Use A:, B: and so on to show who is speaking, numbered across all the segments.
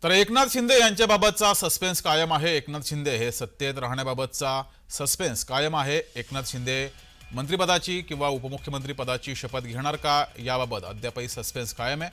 A: तर एकनाथ शिंदे यांच्याबाबतचा सस्पेन्स कायम आहे। एकनाथ शिंदे हे सत्तेत राहण्याबाबतचा सस्पेन्स कायम आहे। एकनाथ शिंदे मंत्रिपदाची किंवा उपमुख्यमंत्री पदाची शपथ घेणार का याबाबत अद्यापही सस्पेन्स कायम आहे।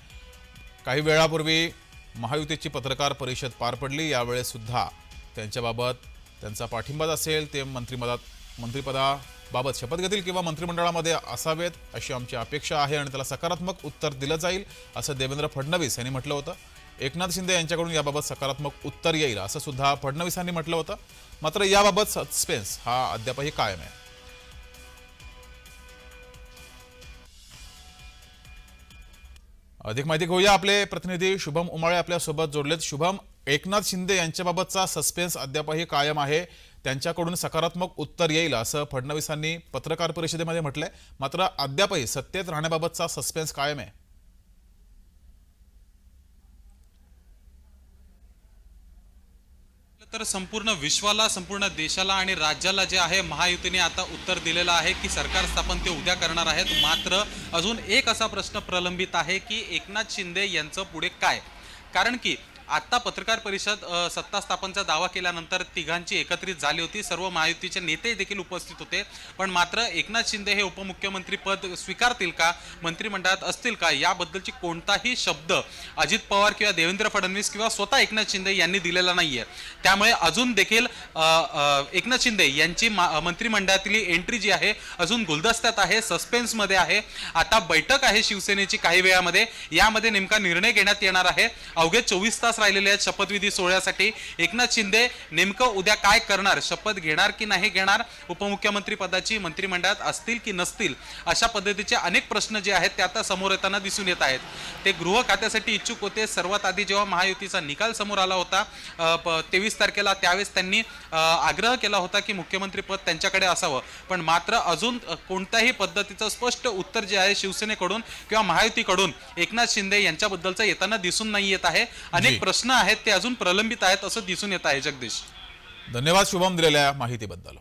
A: काही वेळापूर्वी महायुतीची पत्रकार परिषद पार पडली, यावेळेस सुद्धा त्यांच्याबाबत त्यांचा पाठिंबा असेल ते मंत्रिपदाबाबत शपथ घेतील किंवा मंत्रिमंडळामध्ये असावेत अशी आमची अपेक्षा आहे आणि त्याला सकारात्मक उत्तर दिलं जाईल असं देवेंद्र फडणवीस यांनी म्हटलं होतं। एकनाथ शिंदे यांच्याकडून याबाबत सकारात्मक उत्तर येईल असं सुद्धा फडणवीसांनी म्हटलं होतं। मात्र याबाबत सस्पेन्स हा अद्यापही कायम आहे। अधिक माहिती घेऊया, आपले प्रतिनिधी शुभम उमाळे आपल्या सोबत जोडलेत। शुभम, एकनाथ शिंदे यांच्याबाबतचा सस्पेन्स अद्यापही कायम आहे, त्यांच्याकडून सकारात्मक उत्तर येईल असं फडणवीसांनी पत्रकार परिषदेमध्ये म्हटलंय, मात्र अद्यापही सत्तेत राहण्याबाबतचा सस्पेन्स कायम आहे।
B: तर संपूर्ण विश्वाला, संपूर्ण देशाला आणि राज्याला जे आहे महायुतीने आता उत्तर दिलेलं आहे की सरकार स्थापन ते उद्या करणार आहेत। मात्र अजून एक असा प्रश्न प्रलंबित आहे की एकनाथ शिंदे यांचं पुढे काय, कारण की आता पत्रकार परिषद सत्ता स्थापनेचा दावा केल्यानंतर तिघांची एकत्रित झाली होती, सर्व महायुतीचे नेते देखील उपस्थित होते, पण मात्र एकनाथ शिंदे हे उपमुख्यमंत्री पद स्वीकारतील का, मंत्रिमंडळात असतील का याबद्दलची कोणताही शब्द अजित पवार किंवा देवेंद्र फडणवीस किंवा स्वतः एकनाथ शिंदे यांनी दिलेला नाहीये। त्यामुळे अजून देखील एकनाथ शिंदे यांची मंत्रिमंडळातील एंट्री जी आहे अजून गुलदस्त्यात आहे, सस्पेन्समध्ये आहे। आता बैठक आहे शिवसेनेची काही वेळामध्ये, यामध्ये नेमका निर्णय घेण्यात येणार आहे। अवघे 24 तास राहिलेले आहेत शपथविधी सोहळ्यासाठी। एकनाथ शिंदे नेमकं उद्या काय करणार, शपथ घेणार की नाही घेणार, उपमुख्यमंत्री पदाची मंत्रिमंडळात असतील की नसतील, अशा पद्धतीचे अनेक प्रश्न जे आहेत ते आता समोर येताना दिसून येत आहेत। ते गृह खात्यासाठी इच्छुक होते। सर्वात आधी जेव्हा महायुतीचा निकाल समोर आला होता 23 तारखेला, त्यावेळेस त्यांनी आग्रह केला होता की मुख्यमंत्री पद त्यांच्याकडे असावं, पण मात्र अजून कोणत्याही पद्धतीचं स्पष्ट उत्तर जे आहे शिवसेनेकडून किंवा महायुतीकडून एकनाथ शिंदे यांच्याबद्दलचं येताना दिसून नाही येत आहे। अनेक प्रश्न आहेत ते अजून प्रलंबित आहेत असं दिसून येत आहे। जगदीश,
A: धन्यवाद शुभम दिलेल्या माहितीबद्दल।